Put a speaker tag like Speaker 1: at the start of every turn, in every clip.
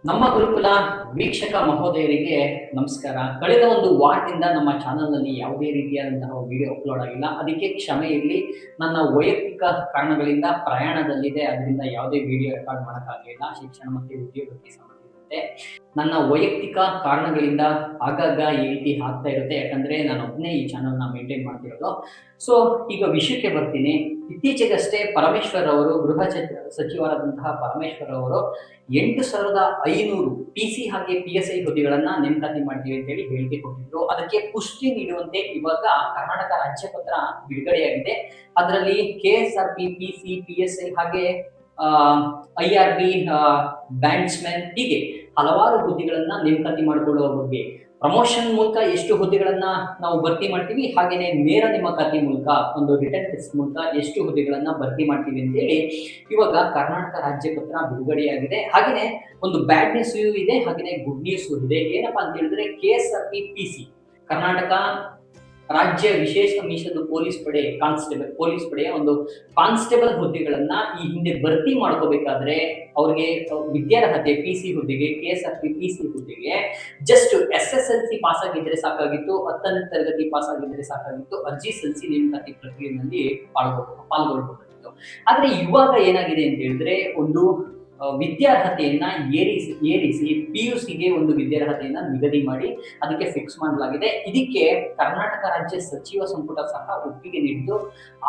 Speaker 1: ನಮ್ಮ ಗುರುಕುಲ ವೀಕ್ಷಕ ಮಹೋದಯರಿಗೆ ನಮಸ್ಕಾರ. ಕಳೆದ ಒಂದು ವಾರದಿಂದ ನಮ್ಮ ಚಾನಲ್ನಲ್ಲಿ ಯಾವುದೇ ರೀತಿಯಾದಂತಹ ವಿಡಿಯೋ ಅಪ್ಲೋಡ್ ಆಗಿಲ್ಲ. ಅದಕ್ಕೆ ಕ್ಷಮೆ ಇರಲಿ. ನನ್ನ ವೈಯಕ್ತಿಕ ಕಾರಣಗಳಿಂದ ಪ್ರಯಾಣದಲ್ಲಿದೆ, ಅದರಿಂದ ಯಾವುದೇ ವಿಡಿಯೋ ರೆಕಾರ್ಡ್ ಮಾಡೋಕ್ಕಾಗಲಿಲ್ಲ. ಶಿಕ್ಷಣ ಮತ್ತು ಉದ್ಯೋಗಕ್ಕೆ ಸಂಬಂಧಿಸಿದಂತೆ ನನ್ನ ವೈಯಕ್ತಿಕ ಕಾರಣಗಳಿಂದ ಆಗಾಗ ಈ ರೀತಿ ಆಗ್ತಾ ಇರುತ್ತೆ. ಯಾಕಂದ್ರೆ ನಾನು ಒಬ್ಬನೇ ಈ ಚಾನಲ್ನ ಮೇಂಟೈನ್ ಮಾಡ್ತಿರೋದು. ಸೊ ಈಗ ವಿಷಯಕ್ಕೆ ಬರ್ತೀನಿ. ಇತ್ತೀಚೆಗಷ್ಟೇ ಪರಮೇಶ್ವರ್ ಅವರು, ಗೃಹ ಸಚಿವರಾದಂತಹ ಪರಮೇಶ್ವರ್ ಅವರು 8,500 PC ಹಾಗೆ PSI ಹುದ್ದೆಗಳನ್ನ ನೇಮಕಾತಿ ಮಾಡ್ತೀವಿ ಅಂತ ಹೇಳಿ ಹೇಳಿಕೆ ಕೊಟ್ಟಿದ್ರು. ಅದಕ್ಕೆ ಪುಷ್ಟಿ ನೀಡುವಂತೆ ಇವಾಗ ಕರ್ನಾಟಕ ರಾಜ್ಯ ಪತ್ರ ಬಿಡುಗಡೆಯಾಗಿದೆ. ಅದರಲ್ಲಿ KSRP, PC, PSI ಹಾಗೆ IRB, ಬ್ಯಾಂಡ್ಸ್ಮನ್ ಹೀಗೆ ಹಲವಾರು ಹುದ್ದೆಗಳನ್ನ ನೇಮಕಾತಿ ಮಾಡಿಕೊಳ್ಳುವ ಬಗ್ಗೆ, ಪ್ರಮೋಷನ್ ಮೂಲಕ ಎಷ್ಟು ಹುದ್ದೆಗಳನ್ನ ನಾವು ಭರ್ತಿ ಮಾಡ್ತೀವಿ, ಹಾಗೇನೆ ನೇರ ನೇಮಕಾತಿ ಮೂಲಕ ಒಂದು ರಿಟರ್ನ್ ಟೆಸ್ಟ್ ಮೂಲಕ ಎಷ್ಟು ಹುದ್ದೆಗಳನ್ನ ಭರ್ತಿ ಮಾಡ್ತೀವಿ ಅಂತ ಹೇಳಿ ಇವಾಗ ಕರ್ನಾಟಕ ರಾಜ್ಯ ಪತ್ರ ಬಿಡುಗಡೆಯಾಗಿದೆ. ಹಾಗೇನೆ ಒಂದು ಬ್ಯಾಡ್ ನ್ಯೂಸ್ ಇದೆ, ಹಾಗೇನೆ ಗುಡ್ ನ್ಯೂಸ್ ಇದೆ. ಏನಪ್ಪಾ ಅಂತ ಹೇಳಿದ್ರೆ KSRP PC ಕರ್ನಾಟಕ ರಾಜ್ಯ ವಿಶೇಷ ಮೀಸಲು ಪೊಲೀಸ್ ಪಡೆಯ ಒಂದು ಕಾನ್ಸ್ಟೇಬಲ್ ಹುದ್ದೆಗಳನ್ನ ಈ ಹಿಂದೆ ಭರ್ತಿ ಮಾಡ್ಕೋಬೇಕಾದ್ರೆ ಅವ್ರಿಗೆ ವಿದ್ಯಾರ್ಹತೆ PC ಹುದ್ದೆಗೆ, KSRP PC ಹುದ್ದೆಗೆ ಜಸ್ಟ್ SSLC ಪಾಸ್ ಆಗಿದ್ರೆ ಸಾಕಾಗಿತ್ತು, 10ನೇ ತರಗತಿ ಪಾಸ್ ಆಗಿದ್ರೆ ಸಾಕಾಗಿತ್ತು, ಅರ್ಜಿ ಸಲ್ಲಿಸಿ ನೇಮಕಾತಿ ಪ್ರಕ್ರಿಯೆಯಲ್ಲಿ ಪಾಲ್ಗೊಳ್ಬಹುದಿತ್ತು. ಆದ್ರೆ ಇವಾಗ ಏನಾಗಿದೆ ಅಂತ ಹೇಳಿದ್ರೆ ಒಂದು ವಿದ್ಯಾರ್ಹತೆಯನ್ನ ಏರಿಸಿ PUCಗೆ ಒಂದು ವಿದ್ಯಾರ್ಹತೆಯನ್ನ ನಿಗದಿ ಮಾಡಿ ಅದಕ್ಕೆ ಫಿಕ್ಸ್ ಮಾಡಲಾಗಿದೆ. ಇದಕ್ಕೆ ಕರ್ನಾಟಕ ರಾಜ್ಯ ಸಚಿವ ಸಂಪುಟ ಸಹ ಒಪ್ಪಿಗೆ ನೀಡಿದ್ದು,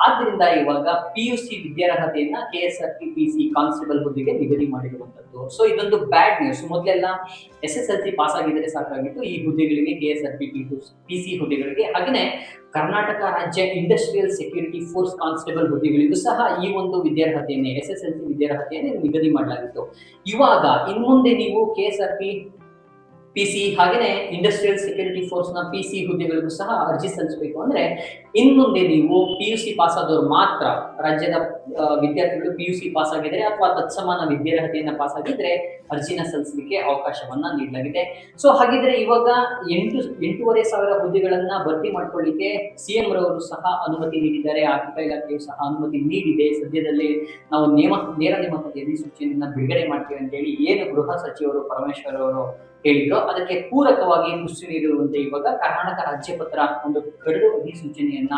Speaker 1: ಆದ್ರಿಂದ ಇವಾಗ PUC ವಿದ್ಯಾರ್ಹತೆಯನ್ನ KSRP PC ಕಾನ್ಸ್ಟೇಬಲ್ ಹುದ್ದೆಗೆ ನಿಗದಿ ಮಾಡಿರುವಂತದ್ದು. ಸೊ ಇದೊಂದು ಬ್ಯಾಡ್ ನ್ಯೂಸ್. ಮೊದಲೆಲ್ಲ SSLC ಪಾಸ್ ಆಗಿದ್ರೆ ಸಾಕಾಗಿತ್ತು ಈ ಹುದ್ದೆಗಳಿಗೆ, KSRP PC ಹುದ್ದೆಗಳಿಗೆ. ಹಾಗೆಯೇ ಕರ್ನಾಟಕ ರಾಜ್ಯ ಇಂಡಸ್ಟ್ರಿಯಲ್ ಸೆಕ್ಯೂರಿಟಿ ಫೋರ್ಸ್ ಕಾನ್ಸ್ಟೇಬಲ್ ಹುದ್ದೆಗಳಿಗೂ ಸಹ ಈ ಒಂದು ವಿದ್ಯಾರ್ಹತೆಯನ್ನೇ, SSLC ವಿದ್ಯಾರ್ಹತೆಯನ್ನೇ ನಿಗದಿ ಮಾಡಲಾಗಿತ್ತು. ಇವಾಗ ಇನ್ಮುಂದೆ ನೀವು KSRP PC ಹಾಗೇನೆ ಇಂಡಸ್ಟ್ರಿಯಲ್ ಸೆಕ್ಯೂರಿಟಿ ಫೋರ್ಸ್ ನ PC ಹುದ್ದೆಗಳಿಗೂ ಸಹ ಅರ್ಜಿ ಸಲ್ಲಿಸಬೇಕು ಅಂದ್ರೆ ಇನ್ಮುಂದೆ ನೀವು PUC ಪಾಸ್ ಆದವರು ಮಾತ್ರ, ರಾಜ್ಯದ ವಿದ್ಯಾರ್ಥಿಗಳು PUC ಪಾಸ್ ಆಗಿದ್ರೆ ಅಥವಾ ತತ್ಸಮಾನ ವಿದ್ಯಾರ್ಹತೆಯನ್ನ ಪಾಸ್ ಆಗಿದ್ರೆ ಅರ್ಜಿನ ಸಲ್ಲಿಸಲಿಕ್ಕೆ ಅವಕಾಶವನ್ನ ನೀಡಲಾಗಿದೆ. ಸೊ ಹಾಗಿದ್ರೆ ಇವಾಗ 8,500 ಹುದ್ದೆಗಳನ್ನ ಭರ್ತಿ ಮಾಡ್ಕೊಳ್ಳಿಕ್ಕೆ CM ರವರು ಸಹ ಅನುಮತಿ ನೀಡಿದ್ದಾರೆ, ಆರ್ಥಿಕ ಇಲಾಖೆಯು ಸಹ ಅನುಮತಿ ನೀಡಿದೆ. ಸದ್ಯದಲ್ಲೇ ನಾವು ನೇರ ನೇಮಕಾತಿ ಅಧಿಸೂಚನೆಯನ್ನ ಬಿಡುಗಡೆ ಮಾಡ್ತೀವಿ ಅಂತ ಹೇಳಿ ಏನು ಗೃಹ ಸಚಿವರು ಪರಮೇಶ್ವರ್ ಅವರು ಹೇಳಿದ್ರು, ಅದಕ್ಕೆ ಪೂರಕವಾಗಿ ಪುಷ್ಟಿ ನೀಡಿರುವಂತೆ ಇವಾಗ ಕರ್ನಾಟಕ ರಾಜ್ಯ ಪತ್ರ ಒಂದು ಕರಡು ಅಧಿಸೂಚನೆಯನ್ನ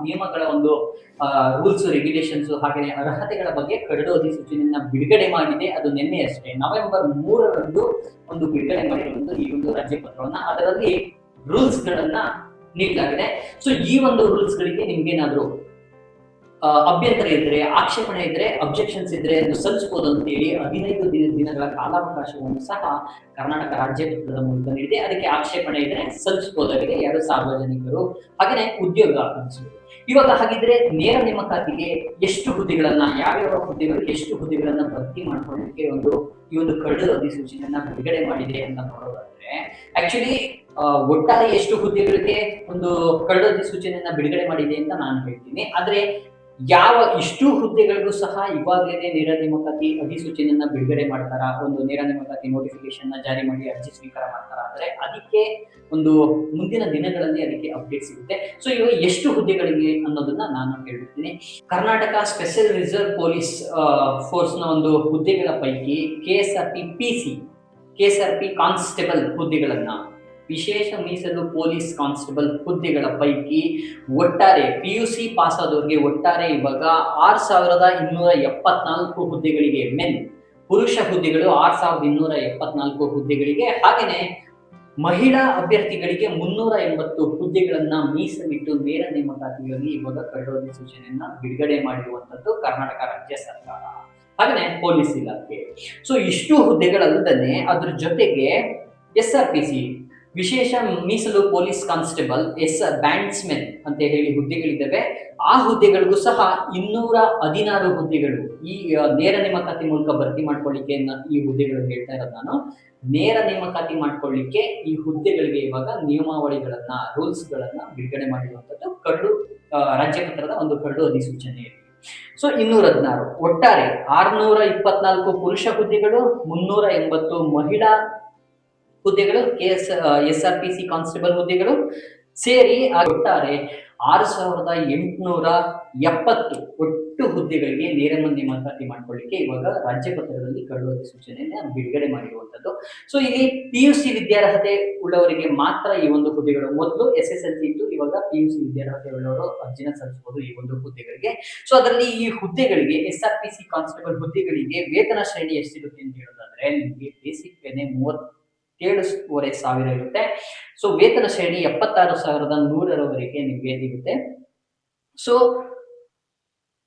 Speaker 1: ನಿಯಮಗಳ ಒಂದು ರೂಲ್ಸ್ ರೆಗ್ಯುಲೇಷನ್ಸ್ ಹಾಗೆ ಅರ್ಹತೆಗಳ ಬಗ್ಗೆ ಕರಡು ಅಧಿಸೂಚನೆಯನ್ನ ಬಿಡುಗಡೆ ಮಾಡಿದೆ. ಅದು ನಿನ್ನೆ ಅಷ್ಟೇ ನವೆಂಬರ್ 3ರಂದು ಒಂದು ಬಿಡುಗಡೆ ಮಾಡಿರುವಂತ ಈ ಒಂದು ರಾಜ್ಯ ಪತ್ರವನ್ನ, ಅದರಲ್ಲಿ ರೂಲ್ಸ್ ಗಳನ್ನ ನೀಡಲಾಗಿದೆ. ಸೊ ಈ ಒಂದು ರೂಲ್ಸ್ ಗಳಿಗೆ ನಿಮ್ಗೇನಾದ್ರು ಅಭ್ಯಂತರ ಇದ್ರೆ, ಆಕ್ಷೇಪಣೆ ಇದ್ರೆ, ಅಬ್ಜೆಕ್ಷನ್ಸ್ ಇದ್ರೆ ಅದು ಸಲ್ಲಿಸಬಹುದು ಅಂತ ಹೇಳಿ 15 ದಿನಗಳ ಕಾಲಾವಕಾಶವನ್ನು ಸಹ ಕರ್ನಾಟಕ ರಾಜ್ಯ ಪತ್ರದ ಮೂಲಕ ನೀಡಿದೆ. ಅದಕ್ಕೆ ಆಕ್ಷೇಪಣೆ ಇದ್ರೆ ಸಲ್ಲಿಸಬಹುದಾಗಿದೆ ಯಾರು ಸಾರ್ವಜನಿಕರು, ಹಾಗೆಯೇ ಉದ್ಯೋಗ ಅರ್ಜಿಗಳು. ಇವಾಗ ಹಾಗಿದ್ರೆ ನೇರ ನೇಮಕಾತಿಗೆ ಎಷ್ಟು ಹುದ್ದೆಗಳನ್ನ, ಯಾವ್ಯಾವ ಹುದ್ದೆಗಳು ಎಷ್ಟು ಹುದ್ದೆಗಳನ್ನ ಭರ್ತಿ ಮಾಡ್ಕೊಳ್ಳಲಿಕ್ಕೆ ಈ ಒಂದು ಕರಡು ಅಧಿಸೂಚನೆಯನ್ನ ಬಿಡುಗಡೆ ಮಾಡಿದೆ ಅಂತ ನೋಡೋದಾದ್ರೆ, ಆಕ್ಚುಲಿ ಒಟ್ಟಾರೆ ಎಷ್ಟು ಹುದ್ದೆಗಳಿಗೆ ಒಂದು ಕರಡು ಅಧಿಸೂಚನೆಯನ್ನ ಬಿಡುಗಡೆ ಮಾಡಿದೆ ಅಂತ ನಾನು ಹೇಳ್ತೀನಿ. ಆದ್ರೆ ಯಾವ ಇಷ್ಟು ಹುದ್ದೆಗಳಿಗೂ ಸಹ ಇವಾಗಲೇ ನೇರ ನೇಮಕಾತಿ ಅಧಿಸೂಚನೆಯನ್ನ ಬಿಡುಗಡೆ ಮಾಡ್ತಾರ, ಒಂದು ನೇರ ನೇಮಕಾತಿ ನೋಟಿಫಿಕೇಶನ್ ನ ಜಾರಿ ಮಾಡಿ ಅರ್ಜಿ ಸ್ವೀಕಾರ ಮಾಡ್ತಾರ ಅಂದ್ರೆ ಅದಕ್ಕೆ ಒಂದು ಮುಂದಿನ ದಿನಗಳಲ್ಲಿ ಅದಕ್ಕೆ ಅಪ್ಡೇಟ್ ಸಿಗುತ್ತೆ. ಸೊ ಇವಾಗ ಎಷ್ಟು ಹುದ್ದೆಗಳಿಗೆ ಅನ್ನೋದನ್ನ ನಾನು ಹೇಳ್ಬಿಡ್ತೀನಿ. Karnataka special reserve police force ನ ಒಂದು ಹುದ್ದೆಗಳ ಪೈಕಿ KSRP ಕಾನ್ಸ್ಟೇಬಲ್ ಹುದ್ದೆಗಳನ್ನ, ವಿಶೇಷ ಮೀಸಲು ಪೊಲೀಸ್ ಕಾನ್ಸ್ಟೇಬಲ್ ಹುದ್ದೆಗಳ ಪೈಕಿ ಒಟ್ಟಾರೆ PUC ಪಾಸ್ ಆದವರಿಗೆ ಒಟ್ಟಾರೆ ಇವಾಗ 6,274 ಹುದ್ದೆಗಳಿಗೆ, ಪುರುಷ ಹುದ್ದೆಗಳು 6,274 ಹುದ್ದೆಗಳಿಗೆ, ಹಾಗೆಯೇ ಮಹಿಳಾ ಅಭ್ಯರ್ಥಿಗಳಿಗೆ 380 ಹುದ್ದೆಗಳನ್ನ ಮೀಸಲಿಟ್ಟು ನೇರ ನೇಮಕಾತಿಗಾಗಿ ಇವಾಗ ಕರಡು ಅಧಿಸೂಚನೆಯನ್ನ ಬಿಡುಗಡೆ ಮಾಡಿರುವಂತದ್ದು ಕರ್ನಾಟಕ ರಾಜ್ಯ ಸರ್ಕಾರ, ಹಾಗೆಯೇ ಪೊಲೀಸ್ ಇಲಾಖೆ. ಸೊ ಇಷ್ಟು ಹುದ್ದೆಗಳಲ್ಲದೆ ಅದ್ರ ಜೊತೆಗೆ SRPC ವಿಶೇಷ ಮೀಸಲು ಪೊಲೀಸ್ ಕಾನ್ಸ್ಟೇಬಲ್, ಬ್ಯಾಂಡ್ಸ್ಮೆನ್ ಅಂತ ಹೇಳಿ ಹುದ್ದೆಗಳಿದ್ದಾವೆ. ಆ ಹುದ್ದೆಗಳಿಗೂ ಸಹ 216 ಹುದ್ದೆಗಳು ಈ ನೇರ ನೇಮಕಾತಿ ಮೂಲಕ ಭರ್ತಿ ಮಾಡ್ಕೊಳ್ಳಿಕ್ಕೆ ಈ ಹುದ್ದೆಗಳು ಹೇಳ್ತಾ ಇರೋದು ನಾನು. ನೇರ ನೇಮಕಾತಿ ಮಾಡ್ಕೊಳ್ಳಿಕ್ಕೆ ಈ ಹುದ್ದೆಗಳಿಗೆ ಇವಾಗ ನಿಯಮಾವಳಿಗಳನ್ನ, ರೂಲ್ಸ್ ಗಳನ್ನ ಬಿಡುಗಡೆ ಮಾಡಿರುವಂತದ್ದು ಕರಡು ರಾಜ್ಯ ಪತ್ರದ ಒಂದು ಕರಡು ಅಧಿಸೂಚನೆ. ಸೊ 216 ಒಟ್ಟಾರೆ 624 ಪುರುಷ ಹುದ್ದೆಗಳು, 380 ಮಹಿಳಾ ಹುದ್ದೆಗಳು, SRPC ಕಾನ್ಸ್ಟೇಬಲ್ ಹುದ್ದೆಗಳು ಸೇರಿ ಒಟ್ಟಾರೆ 6,870 ಒಟ್ಟು ಹುದ್ದೆಗಳಿಗೆ ನೇರ ನೇಮಕಾತಿ ಮಾಡ್ಕೊಳ್ಳಿಕ್ಕೆ ಇವಾಗ ರಾಜ್ಯ ಪತ್ರದಲ್ಲಿ ಕರಡು ಅಧಿಸೂಚನೆಯನ್ನ ಬಿಡುಗಡೆ ಮಾಡಿರುವಂತದ್ದು ಆಗಿರುವಂತದ್ದು. ಸೊ ಇಲ್ಲಿ PUC ವಿದ್ಯಾರ್ಹತೆ ಉಳ್ಳವರಿಗೆ ಮಾತ್ರ ಈ ಒಂದು ಹುದ್ದೆಗಳು. ಮೊದಲು SSLC ಇತ್ತು, ಇವಾಗ PUC ವಿದ್ಯಾರ್ಹತೆ ಉಳ್ಳವರು ಅರ್ಜಿನ ಸಲ್ಲಿಸಬಹುದು ಈ ಒಂದು ಹುದ್ದೆಗಳಿಗೆ. ಸೊ ಅದರಲ್ಲಿ ಈ ಹುದ್ದೆಗಳಿಗೆ SRPC ಕಾನ್ಸ್ಟೇಬಲ್ ಹುದ್ದೆಗಳಿಗೆ ವೇತನ ಶ್ರೇಣಿ ಎಷ್ಟಿರುತ್ತೆ ಅಂತ ಹೇಳೋದಾದ್ರೆ ನಿಮಗೆ ಬೇಸಿಕ್ ಪೇನೆ 37,500 ಇರುತ್ತೆ. ಸೊ ವೇತನ ಶ್ರೇಣಿ 76,100ರವರೆಗೆ ನಿಮಗೆ ಇರುತ್ತೆ. ಸೊ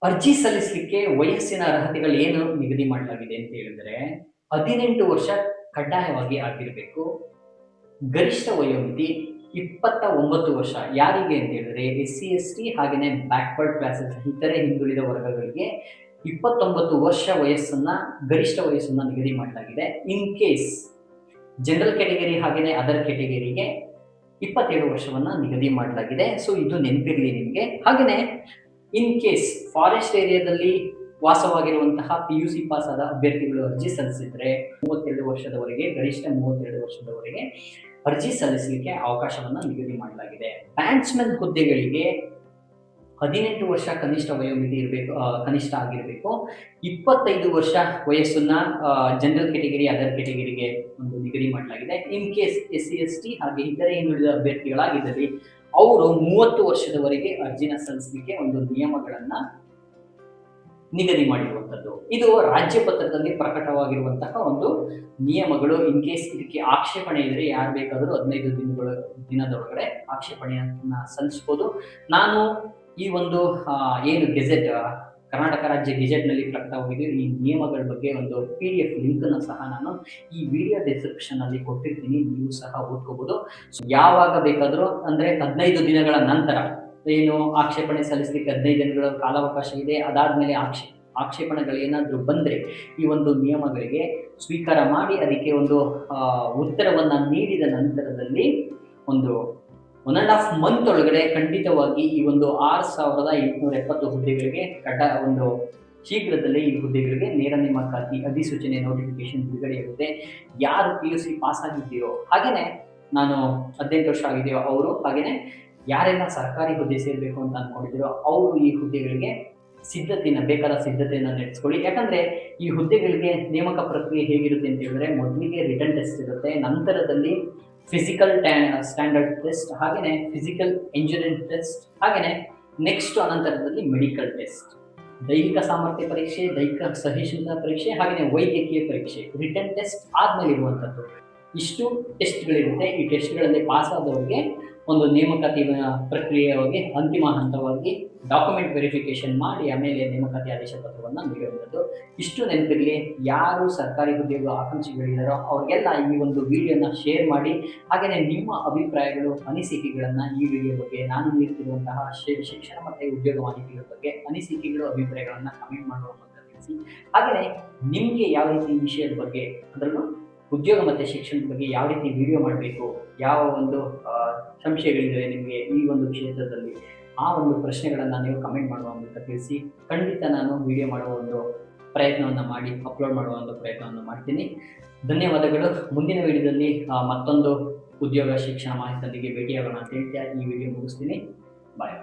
Speaker 1: ಅರ್ಜಿ ಸಲ್ಲಿಸಲಿಕ್ಕೆ ವಯಸ್ಸಿನ ಅರ್ಹತೆಗಳು ಏನು ನಿಗದಿ ಮಾಡಲಾಗಿದೆ ಅಂತ ಹೇಳಿದ್ರೆ 18 ವರ್ಷ ಕಡ್ಡಾಯವಾಗಿ ಆಗಿರಬೇಕು. ಗರಿಷ್ಠ ವಯೋಮಿತಿ 29 ವರ್ಷ. ಯಾರಿಗೆ ಅಂತ ಹೇಳಿದ್ರೆ SC ST ಹಾಗೆಯೇ ಬ್ಯಾಕ್ವರ್ಡ್ ಕ್ಲಾಸಸ್ ಇತರೆ ಹಿಂದುಳಿದ ವರ್ಗಗಳಿಗೆ 29 ವರ್ಷ ವಯಸ್ಸನ್ನ ಗರಿಷ್ಠ ವಯಸ್ಸನ್ನ ನಿಗದಿ ಮಾಡಲಾಗಿದೆ. ಇನ್ ಕೇಸ್ ಜನರಲ್ ಕ್ಯಾಟಗರಿ ಹಾಗೆಯೇ ಅದರ್ ಕ್ಯಾಟಗರಿಗೆ 27 ವರ್ಷವನ್ನ ನಿಗದಿ ಮಾಡಲಾಗಿದೆ. ಸೊ ಇದು ನೆನಪಿರಲಿ ನಿಮಗೆ. ಹಾಗೆಯೇ ಇನ್ ಕೇಸ್ ಫಾರೆಸ್ಟ್ ಏರಿಯಾದಲ್ಲಿ ವಾಸವಾಗಿರುವಂತಹ PUC ಪಾಸ್ ಆದ ಅಭ್ಯರ್ಥಿಗಳು ಅರ್ಜಿ ಸಲ್ಲಿಸಿದ್ರೆ 32 ವರ್ಷದವರೆಗೆ, ಗರಿಷ್ಠ 32 ವರ್ಷದವರೆಗೆ ಅರ್ಜಿ ಸಲ್ಲಿಸಲಿಕ್ಕೆ ಅವಕಾಶವನ್ನ ನಿಗದಿ ಮಾಡಲಾಗಿದೆ. ಬ್ಯಾಟ್ಸ್ಮನ್ ಹುದ್ದೆಗಳಿಗೆ 18 ವರ್ಷ ಕನಿಷ್ಠ ವಯೋಮಿತಿ ಇರಬೇಕು, ಕನಿಷ್ಠ ಆಗಿರಬೇಕು. 25 ವರ್ಷ ವಯಸ್ಸನ್ನ ಜನರಲ್ ಕ್ಯಾಟಗರಿ ಅದರ್ ಕ್ಯಾಟಗರಿಗೆ ಒಂದು ನಿಗದಿ ಮಾಡಲಾಗಿದೆ. ಇನ್ ಕೇಸ್ SC ST ಹಾಗೆ ಇತರೆ ಹಿಂದುಳಿದ ಅಭ್ಯರ್ಥಿಗಳಾಗಿದ್ದಲ್ಲಿ ಅವರು 30 ವರ್ಷದವರೆಗೆ ಅರ್ಜಿನ ಸಲ್ಲಿಸಲಿಕ್ಕೆ ಒಂದು ನಿಯಮಗಳನ್ನ ನಿಗದಿ ಮಾಡಿರುವಂತದ್ದು. ಇದು ರಾಜ್ಯ ಪತ್ರದಲ್ಲಿ ಪ್ರಕಟವಾಗಿರುವಂತಹ ಒಂದು ನಿಯಮಗಳು. ಇನ್ ಕೇಸ್ ಇದಕ್ಕೆ ಆಕ್ಷೇಪಣೆ ಇದ್ರೆ ಯಾರು ಬೇಕಾದರೂ 15 ದಿನದೊಳಗಡೆ ಆಕ್ಷೇಪಣೆಯನ್ನ ಸಲ್ಲಿಸಬಹುದು. ನಾನು ಈ ಒಂದು ಏನು ಗೆಜೆಟ್ ಕರ್ನಾಟಕ ರಾಜ್ಯ ಗೆಜೆಟ್ನಲ್ಲಿ ಪ್ರಕಟವಾಗಿದೆ ಈ ನಿಯಮಗಳ ಬಗ್ಗೆ ಒಂದು PDF ಲಿಂಕ್ ಅನ್ನು ಸಹ ನಾನು ಈ ವಿಡಿಯೋ ಡಿಸ್ಕ್ರಿಪ್ಷನ್ ಅಲ್ಲಿ ಕೊಟ್ಟಿರ್ತೀನಿ, ನೀವು ಸಹ ಓದ್ಕೋಬಹುದು. ಯಾವಾಗ ಬೇಕಾದರೂ ಅಂದ್ರೆ 15 ದಿನಗಳ ನಂತರ ಏನು ಆಕ್ಷೇಪಣೆ ಸಲ್ಲಿಸಲಿಕ್ಕೆ 15 ದಿನಗಳ ಕಾಲಾವಕಾಶ ಇದೆ. ಅದಾದ್ಮೇಲೆ ಆಕ್ಷೇಪಣೆಗಳು ಏನಾದರೂ ಬಂದರೆ ಈ ಒಂದು ನಿಯಮಗಳಿಗೆ ಸ್ವೀಕಾರ ಮಾಡಿ ಅದಕ್ಕೆ ಒಂದು ಉತ್ತರವನ್ನ ನೀಡಿದ ನಂತರದಲ್ಲಿ ಒಂದು 1.5 ಮಂತ್ ಒಳಗಡೆ ಖಂಡಿತವಾಗಿ ಈ ಒಂದು 6,870 ಹುದ್ದೆಗಳಿಗೆ ಒಂದು ಶೀಘ್ರದಲ್ಲೇ ಈ ಹುದ್ದೆಗಳಿಗೆ ನೇರ ನೇಮಕಾತಿ ಅಧಿಸೂಚನೆ ನೋಟಿಫಿಕೇಶನ್ ಬಿಡುಗಡೆಯಾಗುತ್ತೆ. ಯಾರು PUC ಪಾಸ್ ಆಗಿದ್ದೀರೋ ಹಾಗೇನೆ ನಾನು 18 ವರ್ಷ ಆಗಿದೆಯೋ ಅವರು, ಹಾಗೇನೆ ಯಾರೆಲ್ಲ ಸರ್ಕಾರಿ ಹುದ್ದೆ ಸೇರಬೇಕು ಅಂತ ಅನ್ಕೊಂಡಿದ್ದೀರೋ ಅವರು ಈ ಹುದ್ದೆಗಳಿಗೆ ಬೇಕಾದ ಸಿದ್ಧತೆಯನ್ನು ನಡೆಸ್ಕೊಳ್ಳಿ. ಯಾಕಂದ್ರೆ ಈ ಹುದ್ದೆಗಳಿಗೆ ನೇಮಕ ಪ್ರಕ್ರಿಯೆ ಹೇಗಿರುತ್ತೆ ಅಂತ ಹೇಳಿದ್ರೆ ಮೊದಲಿಗೆ ರಿಟರ್ನ್ ಟೆಸ್ಟ್ ಇರುತ್ತೆ, ನಂತರದಲ್ಲಿ ಫಿಸಿಕಲ್ ಸ್ಟ್ಯಾಂಡರ್ಡ್ ಟೆಸ್ಟ್, ಹಾಗೆಯೇ ಫಿಸಿಕಲ್ ಎಂಜಿನಿಯರಿಂಗ್ ಟೆಸ್ಟ್, ಹಾಗೆಯೇ ನೆಕ್ಸ್ಟ್ ಅನಂತರದಲ್ಲಿ ಮೆಡಿಕಲ್ ಟೆಸ್ಟ್, ದೈಹಿಕ ಸಾಮರ್ಥ್ಯ ಪರೀಕ್ಷೆ, ದೈಹಿಕ ಸಹಿಷ್ಣುತಾ ಪರೀಕ್ಷೆ, ಹಾಗೆಯೇ ವೈದ್ಯಕೀಯ ಪರೀಕ್ಷೆ. ರಿಟರ್ನ್ ಟೆಸ್ಟ್ ಆದ್ಮೇಲೆ ಇರುವಂಥದ್ದು ಇಷ್ಟು ಟೆಸ್ಟ್ಗಳಿರುತ್ತೆ. ಈ ಟೆಸ್ಟ್ಗಳಲ್ಲಿ ಪಾಸ್ ಆದವರಿಗೆ ಒಂದು ನೇಮಕಾತಿ ಪ್ರಕ್ರಿಯೆಯಾಗಿ ಅಂತಿಮ ಹಂತವಾಗಿ ಡಾಕ್ಯುಮೆಂಟ್ ವೆರಿಫಿಕೇಶನ್ ಮಾಡಿ ಆಮೇಲೆ ನೇಮಕಾತಿ ಆದೇಶ ಪತ್ರವನ್ನು ನೀಡುವಂಥದ್ದು. ಇಷ್ಟು ನೆನಪಿರಲಿ. ಯಾರು ಸರ್ಕಾರಿ ಉದ್ಯೋಗ ಆಕಾಂಕ್ಷಿಗಳಿದ್ದಾರೋ ಅವ್ರಿಗೆಲ್ಲ ಈ ಒಂದು ವಿಡಿಯೋನ ಶೇರ್ ಮಾಡಿ, ಹಾಗೆಯೇ ನಿಮ್ಮ ಅಭಿಪ್ರಾಯಗಳು ಅನಿಸಿಕೆಗಳನ್ನು ಈ ವಿಡಿಯೋ ಬಗ್ಗೆ ನಾನು ನೀಡ್ತಿರುವಂತಹ ಶಿಕ್ಷಣ ಮತ್ತು ಉದ್ಯೋಗ ಮಾಹಿತಿಗಳ ಬಗ್ಗೆ ಅನಿಸಿಕೆಗಳು ಅಭಿಪ್ರಾಯಗಳನ್ನು ಕಮೆಂಟ್ ಮಾಡುವ ಮೂಲಕ ತಿಳಿಸಿ. ಹಾಗೆಯೇ ನಿಮಗೆ ಯಾವ ರೀತಿ ವಿಷಯದ ಬಗ್ಗೆ ಅದರಲ್ಲೂ ಉದ್ಯೋಗ ಮತ್ತು ಶಿಕ್ಷಣದ ಬಗ್ಗೆ ಯಾವ ರೀತಿ ವಿಡಿಯೋ ಮಾಡಬೇಕು, ಯಾವ ಒಂದು ಸಂಶಯಗಳಿವೆ ನಿಮಗೆ ಈ ಒಂದು ಕ್ಷೇತ್ರದಲ್ಲಿ, ಆ ಒಂದು ಪ್ರಶ್ನೆಗಳನ್ನು ನೀವು ಕಮೆಂಟ್ ಮಾಡುವ ಮೂಲಕ ತಿಳಿಸಿ. ಖಂಡಿತ ನಾನು ವಿಡಿಯೋ ಮಾಡುವ ಒಂದು ಪ್ರಯತ್ನವನ್ನು ಮಾಡಿ ಅಪ್ಲೋಡ್ ಮಾಡುವ ಒಂದು ಪ್ರಯತ್ನವನ್ನು ಮಾಡ್ತೀನಿ. ಧನ್ಯವಾದಗಳು. ಮುಂದಿನ ವಿಡಿಯೋದಲ್ಲಿ ಮತ್ತೊಂದು ಉದ್ಯೋಗ ಶಿಕ್ಷಣ ಮಾಹಿತಿಯೊಂದಿಗೆ ಭೇಟಿಯಾಗೋಣ ಅಂತ ಹೇಳ್ತಾ ಈ ವಿಡಿಯೋ ಮುಗಿಸ್ತೀನಿ. ಬಾಯ್.